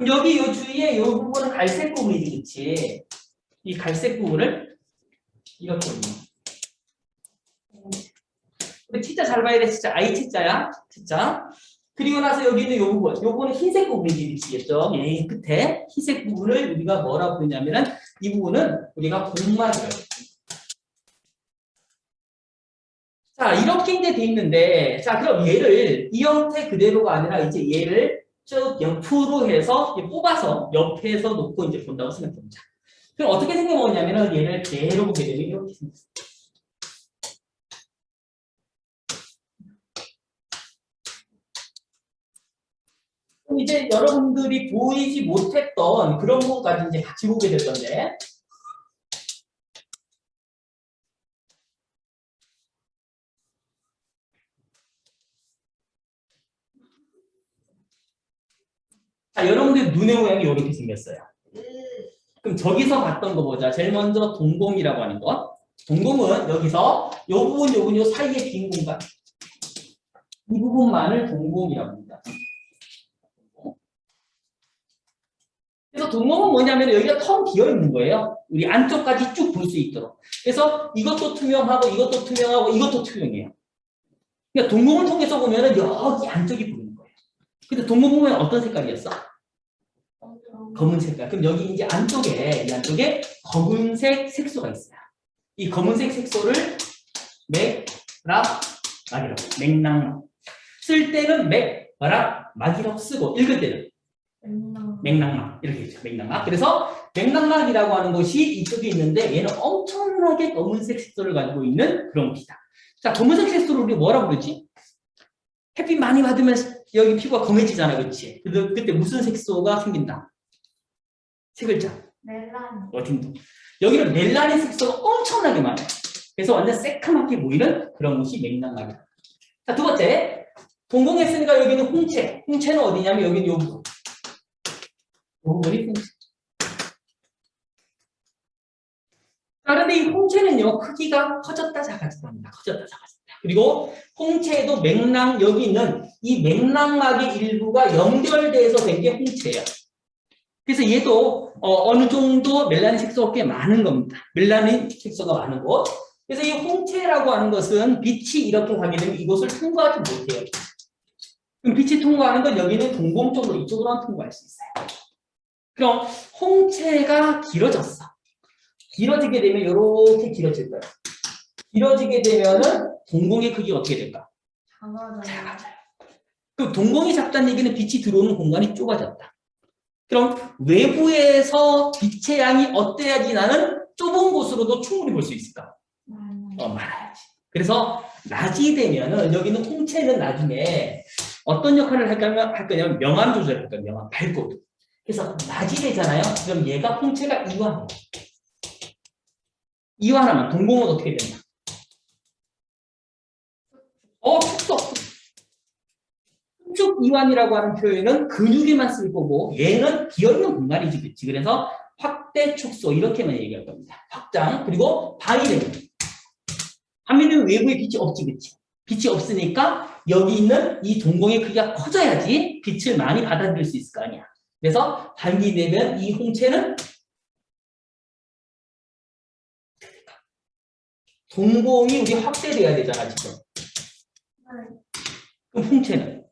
여기 요 주위에 요 부분은 갈색 부분이지, 그치? 이 갈색 부분을 이렇게. 근데 진짜 잘 봐야 돼, 진짜. I T자야, 진짜. 그리고 나서 여기 있는 요 부분, 요거는 흰색 부분인지 미치겠죠? 얘 끝에 흰색 부분을 우리가 뭐라고 부르냐면은 이 부분은 우리가 공막이라고. 자, 이렇게 이제 돼 있는데, 자, 그럼 얘를 이 형태 그대로가 아니라 이제 얘를 쭉 옆으로 해서 뽑아서 옆에서 놓고 이제 본다고 생각해보자. 그럼 어떻게 생겨먹냐면은 얘를 대로 보게 되면 이렇게 생겼어. 그럼 이제 여러분들이 보이지 못했던 그런 부분까지 이제 같이 보게 될 건데. 자, 여러분들 눈의 모양이 이렇게 생겼어요. 그럼 저기서 봤던 거 보자. 제일 먼저 동공이라고 하는 것. 동공은 여기서 요 부분, 요 부분, 요 사이에 빈 공간. 이 부분만을 동공이라고 합니다. 그래서 동공은 뭐냐면 여기가 텅 비어 있는 거예요. 우리 안쪽까지 쭉 볼 수 있도록. 그래서 이것도 투명하고 이것도 투명하고 이것도 투명해요. 그러니까 동공을 통해서 보면은 여기 안쪽이 보이는 거예요. 근데 동공 보면 어떤 색깔이었어? 검은 색깔. 그럼 여기 이제 안쪽에, 이 안쪽에 검은색 색소가 있어요. 이 검은색 색소를 맥락막이라고. 맥락막. 쓸 때는 맥락막이라고 쓰고, 읽을 때는 맥락막. 이렇게 있죠. 맥락막. 그래서 맥락막이라고 하는 것이 이쪽에 있는데 얘는 엄청나게 검은색 색소를 가지고 있는 그런 것이다. 자, 검은색 색소를 우리 뭐라고 그러지? 햇빛 많이 받으면 여기 피부가 검해지잖아, 그렇지? 그때 무슨 색소가 생긴다? 세 글자. 멜라닌. 어딘도. 여기는 멜라닌 색소가 엄청나게 많아요. 그래서 완전 새카맣게 보이는 그런 것이 맥락막이다. 자, 두 번째. 동공했으니까 여기는 홍채. 홍채는 어디냐면 여기는 요 부분. 요 부분이 홍채. 그런데 이 홍채는요, 크기가 커졌다 작아졌다 합니다. 커졌다 작아졌다. 그리고 홍채에도 맥락, 여기 있는 이 맥락막의 일부가 연결돼서 된 게 홍채예요. 그래서 얘도 어느 정도 멜라닌 색소가 꽤 많은 겁니다. 멜라닌 색소가 많은 곳. 그래서 이 홍채라고 하는 것은 빛이 이렇게 가게 되면 이곳을 통과하지 못해요. 그럼 빛이 통과하는 건 여기는 동공 쪽으로 이쪽으로만 통과할 수 있어요. 그럼 홍채가 길어졌어. 길어지게 되면 이렇게 길어질 거예요. 길어지게 되면은 동공의 크기가 어떻게 될까? 작아져요. 그럼 동공이 작다는 얘기는 빛이 들어오는 공간이 좁아졌다. 그럼 외부에서 빛의 양이 어때야지 나는 좁은 곳으로도 충분히 볼 수 있을까? 많아야지. 그래서 낮이 되면은 여기는 홍채는 나중에 어떤 역할을 할 거냐면 명암 조절을 할 거예요. 명암, 밝고. 그래서 낮이 되잖아요. 그럼 얘가 홍채가 이완해요. 이완하면 동공은 어떻게 된다? 축소. 축 이완이라고 하는 표현은 근육에만 쓸 거고 얘는 비어있는 공간이지, 그치? 그래서 확대 축소 이렇게만 얘기할 겁니다. 확장. 그리고 방위되면 방위되면 외부에 빛이 없지, 그치? 빛이 없으니까 여기 있는 이 동공의 크기가 커져야지 빛을 많이 받아들일 수 있을 거 아니야. 그래서 방위되면 이 홍채는 동공이 우리 확대돼야 되잖아, 지금. 그럼 홍채는?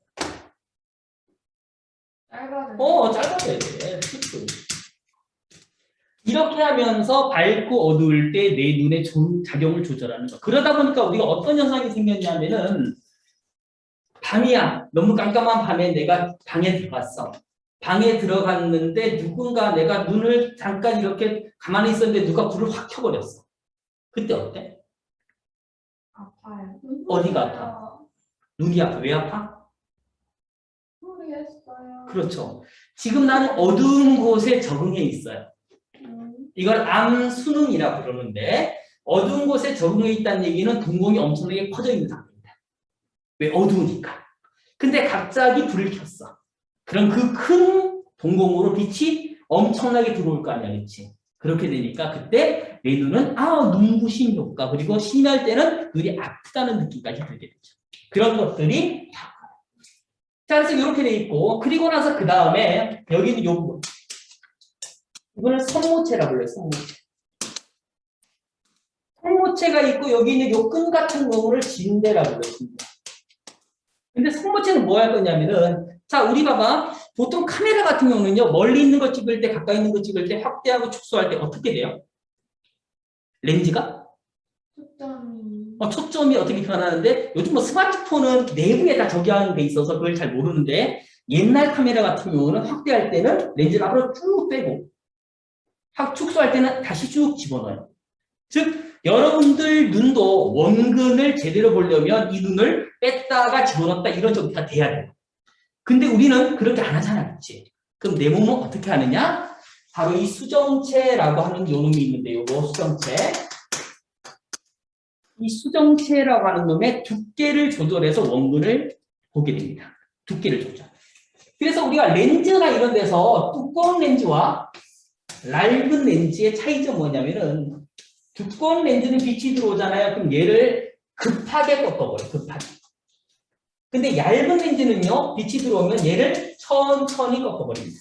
짧아져야 돼. 이렇게 하면서 밝고 어두울 때 내 눈의 작용을 조절하는 거. 그러다 보니까 우리가 어떤 현상이 생겼냐면은 밤이야. 너무 깜깜한 밤에 내가 방에 들어갔어. 방에 들어갔는데 누군가 내가 눈을 잠깐 이렇게 가만히 있었는데 누가 불을 확 켜버렸어. 그때 어때? 아파요. 어디가 아파? 눈이 아파. 왜 아파? 모르겠어요. 그렇죠. 지금 나는 어두운 곳에 적응해 있어요. 이걸 암순응이라고 그러는데 어두운 곳에 적응해 있다는 얘기는 동공이 엄청나게 커져 있는 상태입니다. 왜? 어두우니까. 근데 갑자기 불을 켰어. 그럼 그 큰 동공으로 빛이 엄청나게 들어올 거 아니야, 그렇지? 그렇게 되니까 그때 내 눈은 눈부심 효과, 그리고 심할 때는 눈이 아프다는 느낌까지 들게 되죠. 그런 것들이 다. 자, 그래서 이렇게 돼 있고, 그리고 나서 그 다음에 여기는 요 부분. 이거는 손모체라고 불러요, 손모체. 손모체가 있고, 여기 있는 요 끈 같은 거를 진대라고 불러요, 진대. 근데 손모체는 뭐 할 거냐면은, 자, 우리 봐봐. 보통 카메라 같은 경우는요, 멀리 있는 거 찍을 때, 가까이 있는 거 찍을 때, 확대하고 축소할 때 어떻게 돼요? 렌즈가? 초점이 어떻게 변하는데, 요즘 뭐 스마트폰은 내부에 다 적용돼 있어서 그걸 잘 모르는데, 옛날 카메라 같은 경우는 확대할 때는 렌즈를 앞으로 쭉 빼고, 축소할 때는 다시 쭉 집어넣어요. 즉, 여러분들 눈도 원근을 제대로 보려면 이 눈을 뺐다가 집어넣었다 이런 정도가 돼야 돼요. 근데 우리는 그렇게 안 하잖아, 그렇지? 그럼 내 몸은 어떻게 하느냐? 바로 이 수정체라고 하는 요 놈이 있는데, 요거 수정체. 이 수정체라고 하는 놈의 두께를 조절해서 원근을 보게 됩니다. 두께를 조절. 그래서 우리가 렌즈나 이런 데서 두꺼운 렌즈와 얇은 렌즈의 차이점은 뭐냐면은, 두꺼운 렌즈는 빛이 들어오잖아요. 그럼 얘를 급하게 꺾어버려요. 급하게. 근데 얇은 렌즈는요, 빛이 들어오면 얘를 천천히 꺾어버립니다.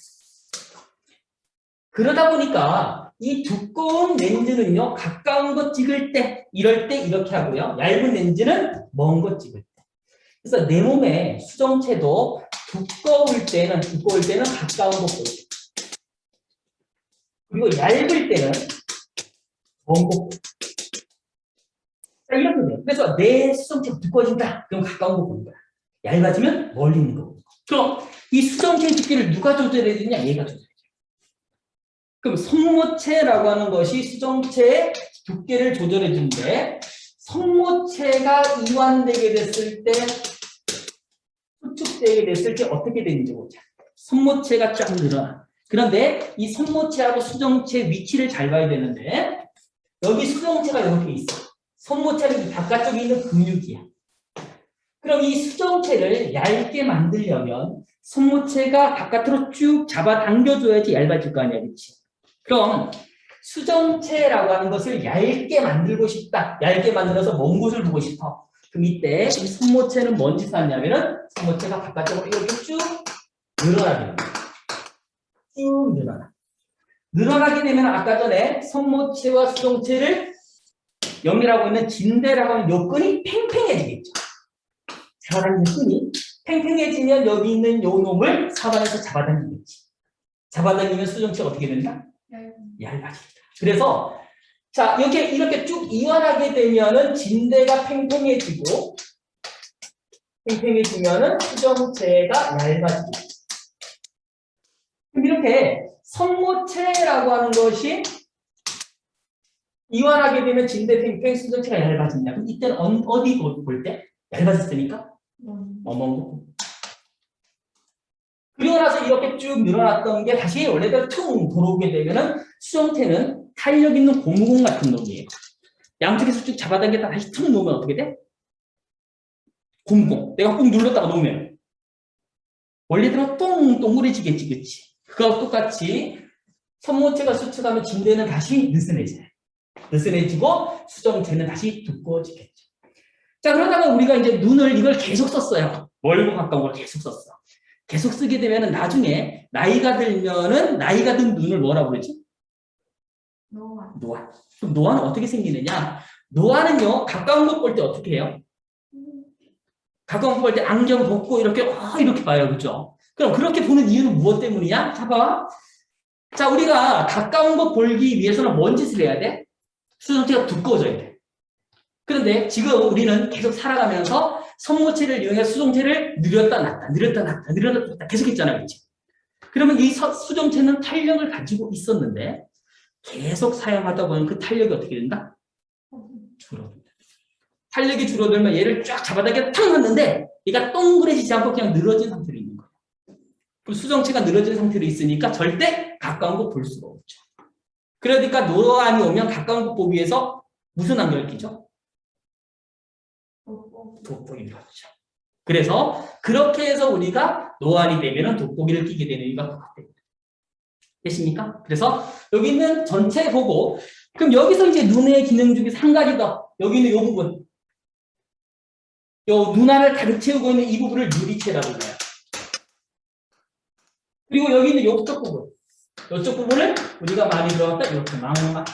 그러다 보니까 이 두꺼운 렌즈는요, 가까운 거 찍을 때, 이럴 때 이렇게 하고요. 얇은 렌즈는 먼 거 찍을 때. 그래서 내 몸의 수정체도 두꺼울 때는 가까운 거 보고, 그리고 얇을 때는 먼 거 보고. 자, 이렇게 돼요. 그래서 내 수정체가 두꺼워진다. 그럼 가까운 거 보는 거야. 얇아지면 멀리 있는 거. 그럼 이 수정체의 두께를 누가 조절해야 되냐? 얘가 조절해야 돼요. 그럼 손모체라고 하는 것이 수정체의 두께를 조절해 주는데, 손모체가 이완되게 됐을 때, 수축되게 됐을 때 어떻게 되는지 보자. 손모체가 쫙 늘어나. 그런데 이 손모체하고 수정체 위치를 잘 봐야 되는데, 여기 수정체가 이렇게 있어. 손모체는 바깥쪽에 있는 근육이야. 그럼 이 수정체를 얇게 만들려면 손모체가 바깥으로 쭉 잡아당겨줘야지 얇아질 거 아니야, 그렇지? 그럼 수정체라고 하는 것을 얇게 만들고 싶다. 얇게 만들어서 먼 곳을 보고 싶어. 그럼 이때 이 손모체는 뭔 짓을 하냐면은 손모체가 바깥쪽으로 이렇게 쭉 늘어나게 됩니다. 쭉 늘어나. 늘어나게 되면 아까 전에 손모체와 수정체를 연결하고 있는 진대라고 하는 요 끈이 팽팽해지겠죠. 잡아당기는 끈이 팽팽해지면 여기 있는 요 놈을 사반에서 잡아당기겠지. 잡아당기면 수정체가 어떻게 된다? 얇아집니다. 그래서 자 이렇게 쭉 이완하게 되면은 진대가 팽팽해지고 팽팽해지면은 수정체가 얇아집니다. 그럼 이렇게 손모체라고 하는 것이 이완하게 되면 진대 팽팽 수정체가 얇아진다. 그럼 이때는 어디 볼 때? 얇아졌으니까? 어멍. 그리고 나서 이렇게 쭉 늘어났던 게 다시 원래대로 퉁 돌아오게 되면은 수정체는 탄력 있는 고무공 같은 놈이에요. 양쪽에서 쭉 잡아당겼다 다시 퉁 놓으면 어떻게 돼? 고무공. 내가 꾹 눌렀다가 놓으면 원래대로 동그래지겠지, 그치? 그거와 똑같이 손모체가 수축하면 진대는 다시 느슨해져요. 느슨해지고 수정체는 다시 두꺼워지겠죠. 자, 그러다가 우리가 이제 눈을 이걸 계속 썼어요. 멀고 가까운 걸 계속 썼어. 계속 쓰게 되면은 나중에 나이가 들면은 나이가 든 눈을 뭐라고 그러지? 노안. 그럼 노안은 어떻게 생기느냐? 노안은요, 가까운 거 볼 때 어떻게 해요? 가까운 거 볼 때 안경 벗고 이렇게 봐요. 그죠? 그럼 그렇게 보는 이유는 무엇 때문이냐? 봐봐. 자, 우리가 가까운 거 보기 위해서는 뭔 짓을 해야 돼? 수정체가 두꺼워져야 돼. 그런데 지금 우리는 계속 살아가면서 손모체를 이용해 수정체를 늘렸다 놨다 계속 했잖아요. 그렇지? 그러면 이 수정체는 탄력을 가지고 있었는데 계속 사용하다 보면 그 탄력이 어떻게 된다? 줄어든다. 탄력이 줄어들면 얘를 쫙 잡아당겨 탁 놨는데 얘가 동그래지지 않고 그냥 늘어진 상태로 있는 거예요. 그럼 수정체가 늘어진 상태로 있으니까 절대 가까운 거 볼 수가 없죠. 그러니까 노안이 오면 가까운 거 보기 위해서 무슨 안경을 끼죠? 돋보기를 끼죠. 그래서 그렇게 해서 우리가 노안이 되면 돋보기를 끼게 되는 이유가 그것입니다. 되십니까? 그래서 여기 있는 전체 보고 그럼 여기서 이제 눈의 기능 중에 한 가지 더 여기 있는 이 부분 요 눈알을 가득 채우고 있는 이 부분을 유리체라고 해요. 그리고 여기 있는 이쪽 부분. 이쪽 부분을 우리가 많이 들어갔다 이렇게 망막.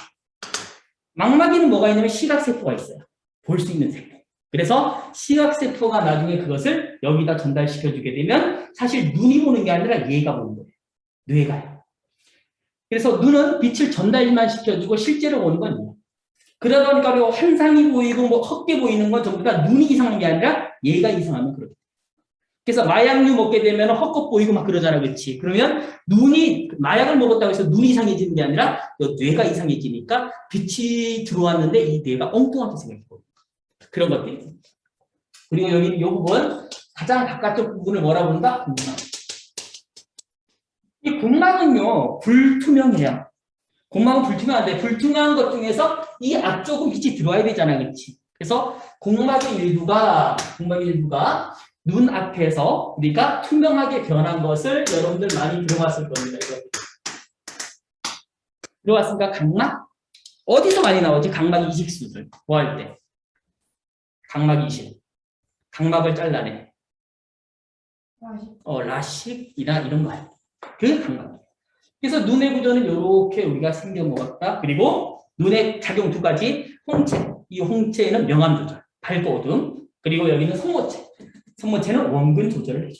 망막에는 뭐가 있냐면 시각세포가 있어요. 볼 수 있는 세포. 그래서 시각세포가 나중에 그것을 여기다 전달시켜주게 되면 사실 눈이 보는 게 아니라 얘가 보는 거예요. 뇌가요. 그래서 눈은 빛을 전달만 시켜주고 실제로 보는 건 얘. 그러다 보니까 우리가 환상이 보이고 뭐 헛게 보이는 건 전부 다 눈이 이상한 게 아니라 얘가 이상하면 그렇죠. 그래서 마약류 먹게 되면 헛것 보이고 막 그러잖아, 그렇지? 그러면 눈이 마약을 먹었다고 해서 눈이 이상해지는 게 아니라 뇌가 이상해지니까 빛이 들어왔는데 이 뇌가 엉뚱하게 생겼고 그런 것들이. 그리고 여기 이 부분 가장 바깥쪽 부분을 뭐라 부른다? 궁막. 이 궁막은요 불투명해요. 궁막은 불투명한데 불투명한 것 중에서 이 앞쪽은 빛이 들어와야 되잖아, 그렇지? 그래서 궁막의 일부가 눈 앞에서 우리가 투명하게 변한 것을 여러분들 많이 들어봤을 겁니다. 이거. 들어봤습니까? 각막? 어디서 많이 나오지? 각막 이식 수술. 뭐 할 때? 각막 이식. 각막을 잘라내. 라식이나 이런 거 할 때. 그게 각막. 그래서 눈의 구조는 이렇게 우리가 생겨 먹었다. 그리고 눈의 작용 두 가지. 홍채. 이 홍채는 명암 조절. 밝고 어두움. 그리고 여기는 손모체. 손모체는 원근 조절을 해줍니다.